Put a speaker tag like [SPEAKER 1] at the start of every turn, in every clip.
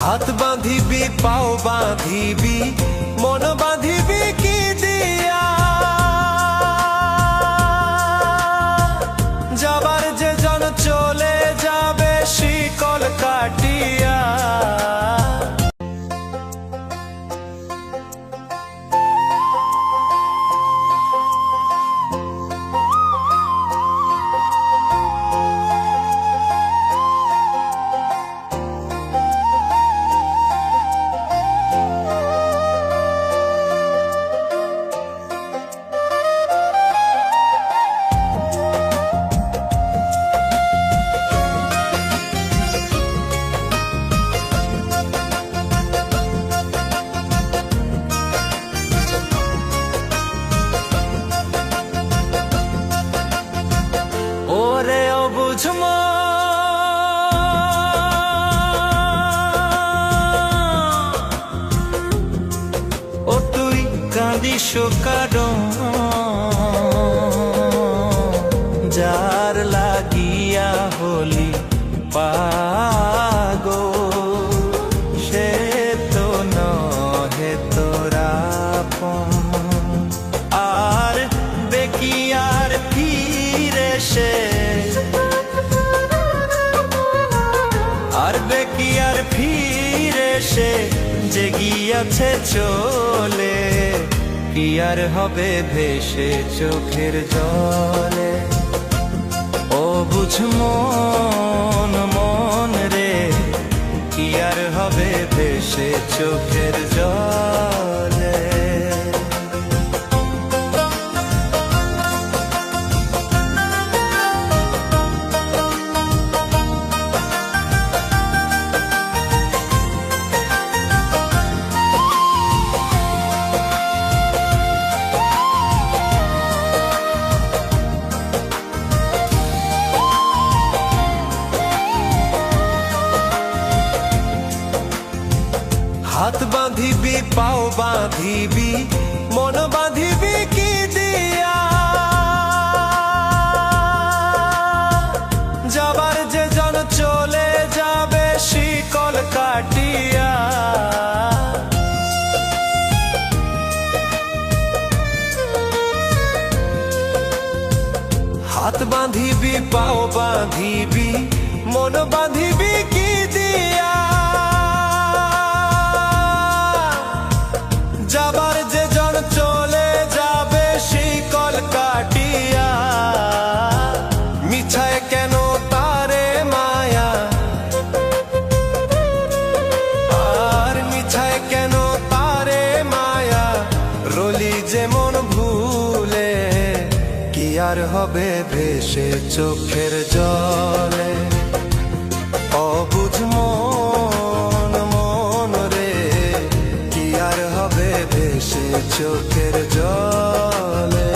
[SPEAKER 1] হাত বাঁধিবি পাও বাঁধিবি মন বাঁধিবি কি দিয়া, যাবার যে জন চলে যাবে শিকল কাটিয়া। ওরে অবুঝ ও তুই কাঁদিস কারণ যার লাগিয়া হলি পাগল, সে তো নহে তোরা আর বেকিয়ার ফিরে সে, আর বেকিয়ার ফিরে সে যে গিয়াছে চলে, কি আর হবে ভেসে চোখের জলে। ও বুঝ মন মন রে, কি আর হবে ভেসে চোখের জলে। হাত বাঁধিবি পাও বাঁধিবি মন বাঁধিবি কি দিয়া, যাবার যে জন চলে যাবে শিকল কাটিয়া। হাত বাঁধিবি পাও বাঁধিবি মন বাঁধিবি কি দিয়া, যাবার যে জন চলে যাবে শিকল কাটিয়া। মিছায় কেন তারে মায়া, আর মিছায় কেন তারে মায়া, রলি যেমন ভুলে, কি আর হবে ভেসে চোখের জলে। অবুঝ মন মন রে, কি আর হবে ভেসে চোখের জলে।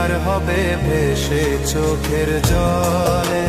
[SPEAKER 1] আর হবে ভেসে চোখের জলে।